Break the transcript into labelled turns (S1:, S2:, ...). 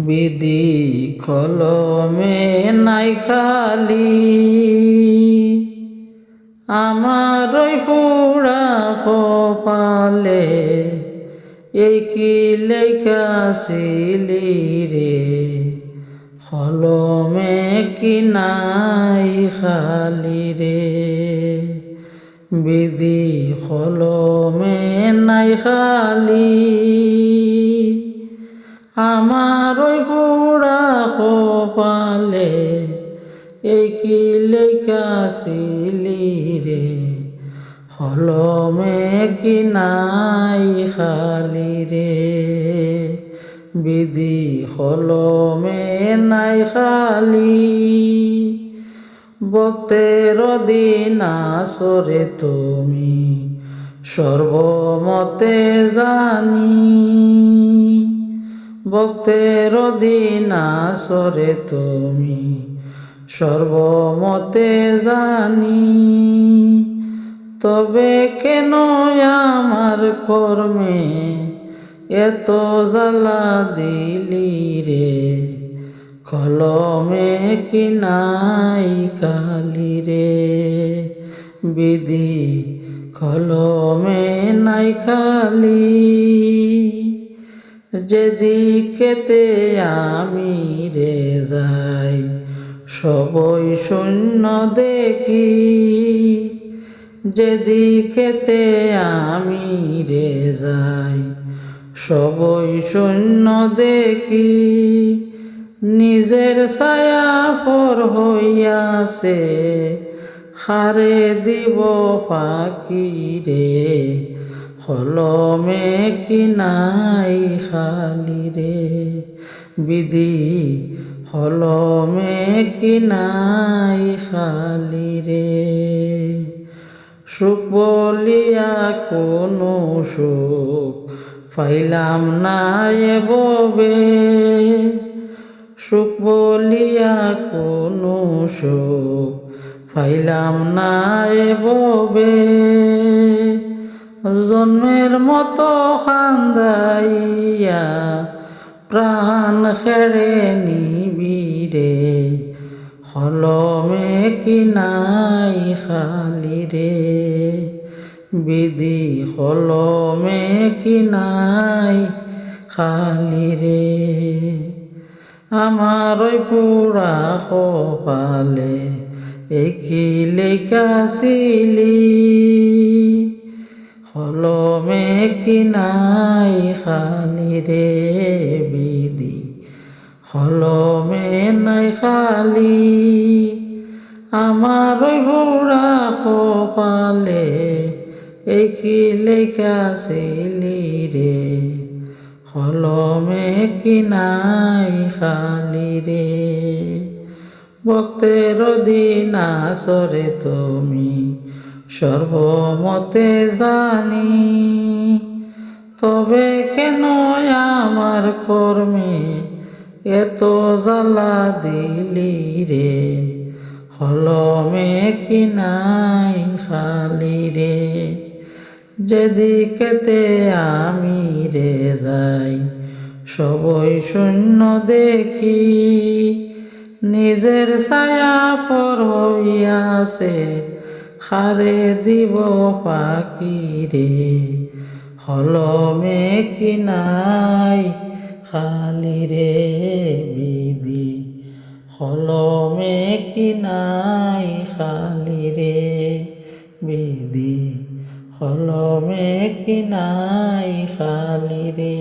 S1: বিধি কলমে নাই খালি আমার ওই পুরা কপালে এই কি লেখাছিলি রে কলমে কি নাই খালি রে বিধি কলমে নাই খালি আমার ওই পুরা কপালে এই কি লেখাছিলি রে কলমে কি নাই খালি রে বিধি কলমে নাই খালি ভক্তের দিন আসরে তুমি সর্বমতে জানি ভক্তের দিন আসরে তুমি সর্বমতে জানি তবে কেন আমার কর্মে এত জ্বালা দিলি রে কলমে কি নাই কালি রে বিধি কলমে নাই খালি যেদিকেতে আমি রে যাই সবই শূন্য দেখি যেদিকেতে আমি রে যাই সবই শূন্য দেখি নিজের ছায়া পর হইয়াছে হারে দিব ফাঁকি রে কলমে কি নাই খালি রে বিধি কলমে কি নাই খালি রে সুখ বলিয়া কোনো সুখ পাইলাম না এভাবে সুখ বলিয়া কোনো সুখ পাইলাম না এভাবে জন্মের মতো খান্দাইয়া প্রাণ খেড়ে নিবি রে কলমে কি নাই খালি রে বিধি কলমে কি নাই খালি রে আমার ওই পুরা কপালে কি লেখাছিলি কলমে কি নাই খালি রে বিধি কলমে নাই খালি আমার ওই পুরা কপালে কি লেখাছিলি রে কলমে কি নাই খালি রে ভক্তের দিন আসরে তুমি সর্বমতে জানি তবে কেন আমার কর্মে এত জ্বালা দিলি রে কলমে কি নাই খালি রে যেদিকেতে আমি রে যাই সবই শূন্য দেখি নিজের ছায়া পর হইয়াছে হারে দিব পাখি রে কলমে কি নাই খালি রে বিধি কলমে কি নাই খালি রে বিধি কলমে কি নাই খালি রে।